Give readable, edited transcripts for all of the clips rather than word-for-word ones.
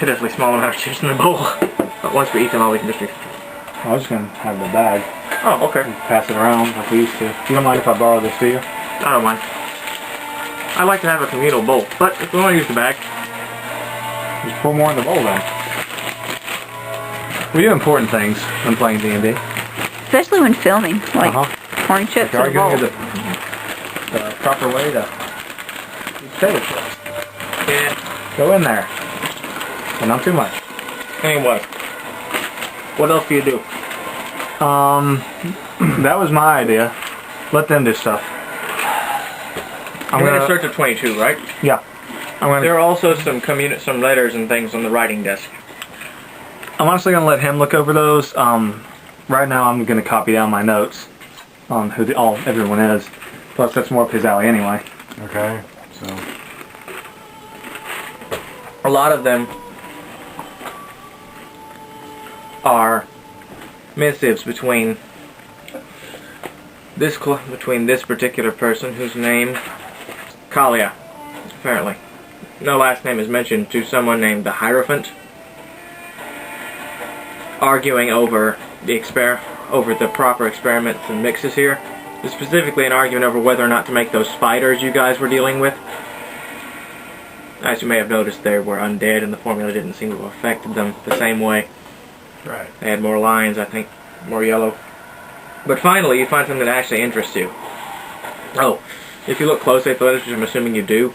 pitifully small amount of chips in the bowl. But once we eat them all, we can just be... I was just going to have the bag. Oh, okay. Pass it around like we used to. You don't mind if I borrow this, do you? I don't mind. I like to have a communal bowl, but if we want to use the bag... Just pour more in the bowl then. We do important things when playing D&D. Especially when filming, like pouring chips in a bowl. The proper way to use potato chips. Yeah. Go in there. But not too much. Anyway. What else do you do? That was my idea. Let them do stuff. I'm going to search of 22, right? Yeah. There are also some letters and things on the writing desk. I'm honestly going to let him look over those. Right now I'm going to copy down my notes on who everyone is. Plus that's more up his alley anyway. Okay, so... A lot of them are missives between this particular person, whose name, Kalia, apparently. No last name is mentioned, to someone named the Hierophant, arguing over the proper experiments and mixes here. Specifically an argument over whether or not to make those spiders you guys were dealing with. As you may have noticed, they were undead and the formula didn't seem to have affected them the same way. Right. They had more lines, I think, more yellow. But finally, you find something that actually interests you. Oh, if you look closely at the letters, which I'm assuming you do,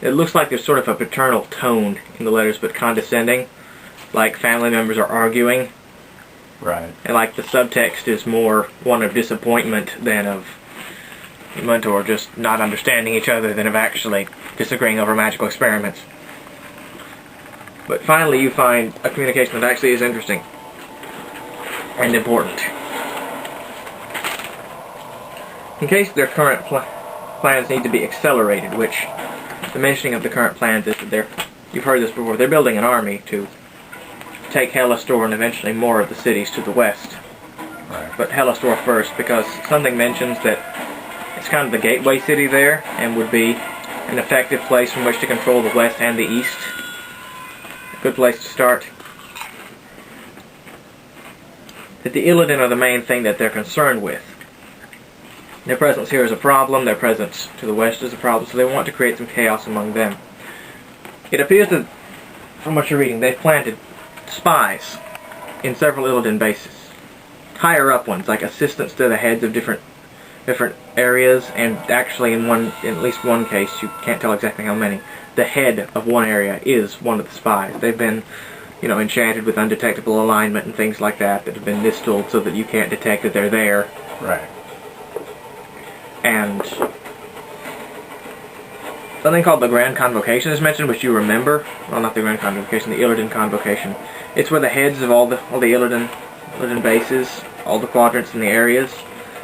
it looks like there's sort of a paternal tone in the letters, but condescending. Like family members are arguing. Right. And like the subtext is more one of disappointment than of or just not understanding each other than of actually disagreeing over magical experiments. But finally you find a communication that actually is interesting and important. In case their current plans need to be accelerated, which the mentioning of the current plans is that you've heard this before, they're building an army to take Hellastor and eventually more of the cities to the west. Right. But Hellastor first, because something mentions that it's kind of the gateway city there, and would be an effective place from which to control the west and the east. A good place to start. That the Illidan are the main thing that they're concerned with. Their presence here is a problem, their presence to the west is a problem, so they want to create some chaos among them. It appears that, from what you're reading, they've planted spies in several Illidan bases. Higher up ones, like assistants to the heads of different areas, and actually in at least one case, you can't tell exactly how many, the head of one area is one of the spies. They've been, enchanted with undetectable alignment and things like that have been distilled so that you can't detect that they're there. Right. And something called the Grand Convocation is mentioned, which you remember. Well, not the Grand Convocation, the Illidan Convocation. It's where the heads of all the Illidan bases, all the quadrants and the areas,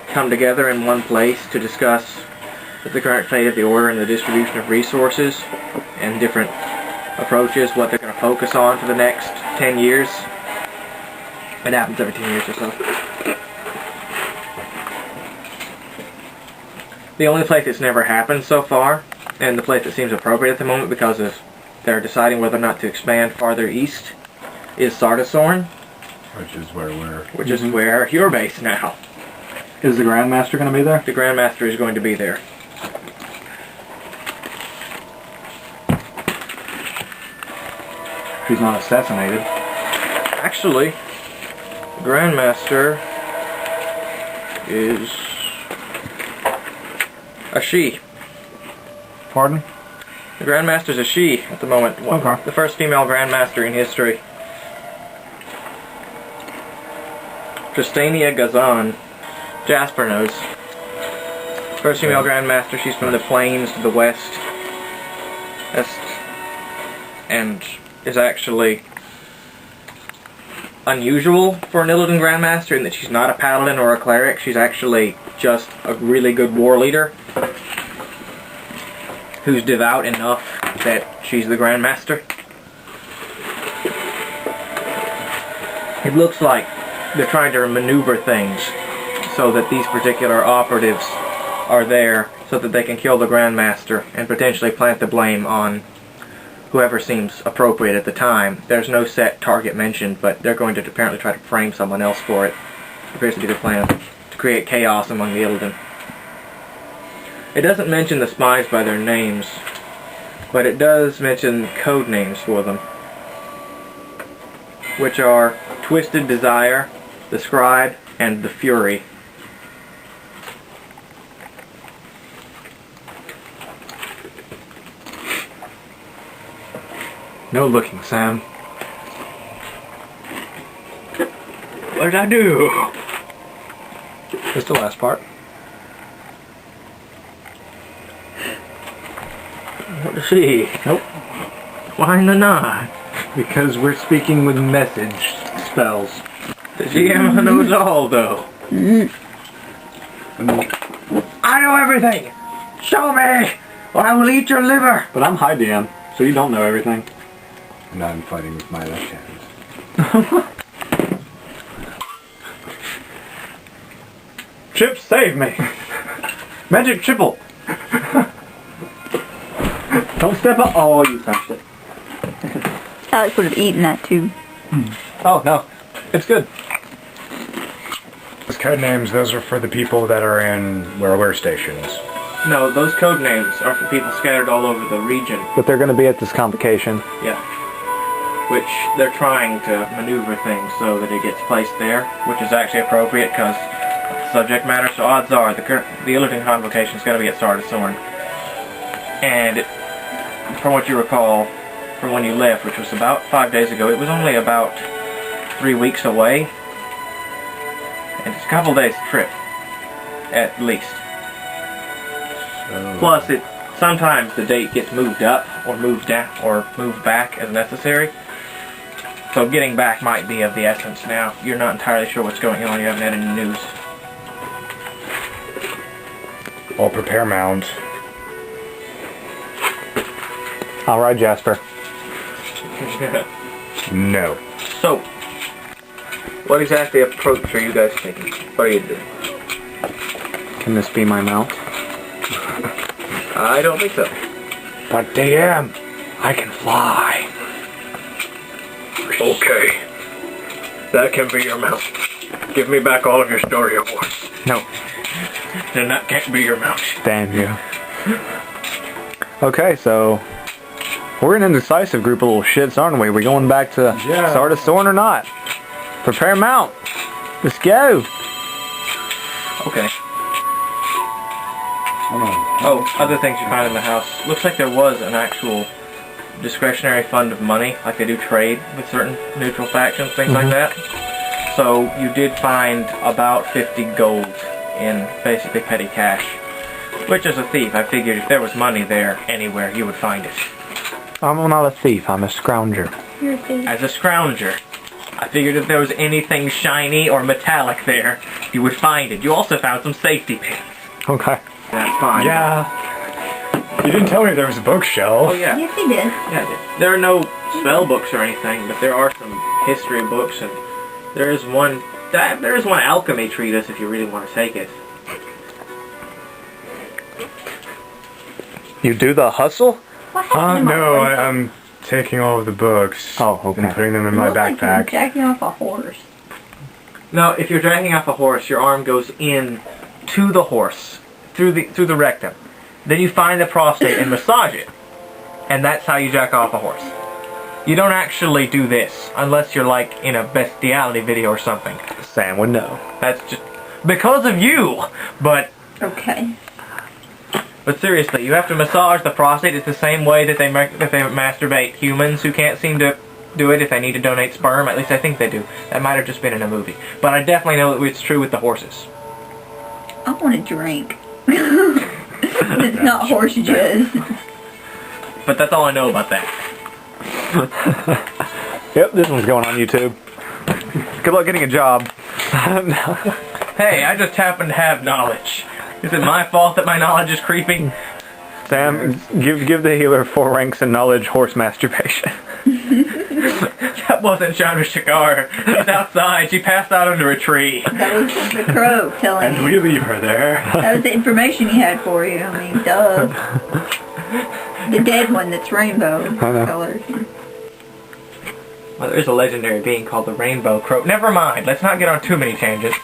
come together in one place to discuss the current fate of the Order and the distribution of resources and different approaches, what they're going to focus on for the next 10 years. It happens every 10 years or so. The only place it's never happened so far, and the place that seems appropriate at the moment because of they're deciding whether or not to expand farther east, is Sardasorn. Which is where is where you're based now. Is the Grandmaster going to be there? The Grandmaster is going to be there. He's not assassinated. Actually, the Grandmaster is a she. Pardon? The Grandmaster's a she at the moment. Okay. The first female Grandmaster in history. Sistona Gazan. Jasper knows. First female Grandmaster, she's from the plains to the west. And is actually unusual for an Illidan Grandmaster in that she's not a paladin or a cleric. She's actually just a really good war leader who's devout enough that she's the Grandmaster. It looks like they're trying to maneuver things so that these particular operatives are there so that they can kill the Grandmaster and potentially plant the blame on whoever seems appropriate at the time. There's no set target mentioned, but they're going to apparently try to frame someone else for it. Appears to be their plan, to create chaos among the Illidan. It doesn't mention the spies by their names, but it does mention code names for them, which are Twisted Desire, the Scribe, and the Fury. No looking, Sam. What did I do? Just the last part. What to see? Nope. Why not? Because we're speaking with message spells. The GM knows all, though. I know everything! Show me! Or I will eat your liver! But I'm high DM, so you don't know everything. And I'm fighting with my left hand. Chip, save me! Magic triple! Don't step up. Oh, you touched it. Alex would have eaten that too. Oh, no. It's good. Those code names, those are for the people that are in where we're stations. No, those code names are for people scattered all over the region. But they're going to be at this convocation. Yeah. Which they're trying to maneuver things so that it gets placed there, which is actually appropriate because of the subject matter. So odds are the Illidan convocation is going to be at Star Sorn. And from what you recall, from when you left, which was about 5 days ago, it was only about 3 weeks away. And it's a couple days trip, at least. Plus, sometimes the date gets moved up, or moved down, or moved back as necessary. So getting back might be of the essence now. You're not entirely sure what's going on. You haven't had any news. I'll prepare mount. All right, Jasper. No. So, what exactly approach are you guys taking? What are you doing? Can this be my mount? I don't think so. But DM, I can fly. Okay. That can be your mount. Give me back all of your story awards. No. Then that can't be your mount. Damn you. Okay, so we're an indecisive group of little shits, aren't we? We going back to Star Sorn or not? Prepare mount. Let's go. Okay. Oh, other things you find in the house. Looks like there was an actual discretionary fund of money, like they do trade with certain neutral factions, things like that. So you did find about 50 gold in basically petty cash. Which, as a thief, I figured if there was money there anywhere, you would find it. I'm not a thief, I'm a scrounger. You're a thief. As a scrounger, I figured if there was anything shiny or metallic there, you would find it. You also found some safety pins. Okay. That's fine. Yeah. You didn't tell me there was a bookshelf. Oh, yeah. Yes, he did. Yeah, there are no spell books or anything, but there are some history books, and there is one alchemy treatise if you really want to take it. You do the hustle? What happened to my No, horse? I'm taking all of the books. Oh, okay. And putting them in You my look like you're backpack. jacking off a horse. No, if you're dragging off a horse, your arm goes in to the horse, through the rectum. Then you find the prostate and massage it. And that's how you jack off a horse. You don't actually do this, unless you're like in a bestiality video or something. Sam would know. That's just because of you! But Okay. seriously, you have to massage the prostate. It's the same way that they masturbate humans who can't seem to do it if they need to donate sperm. At least I think they do. That might have just been in a movie. But I definitely know that it's true with the horses. I want a drink. It's not horse jizz. But that's all I know about that. Yep, this one's going on YouTube. Good luck getting a job. Hey, I just happen to have knowledge. Is it my fault that my knowledge is creeping? Sam, give the healer 4 ranks in knowledge horse masturbation. That wasn't Chandra Shikar. She's outside. She passed out under a tree. That was the crow telling And you. we leave her there. That was the information he had for you. I mean, duh. The dead one that's rainbow I know. colored. Well, there is a legendary being called the Rainbow Crow. Never mind. Let's not get on too many tangents.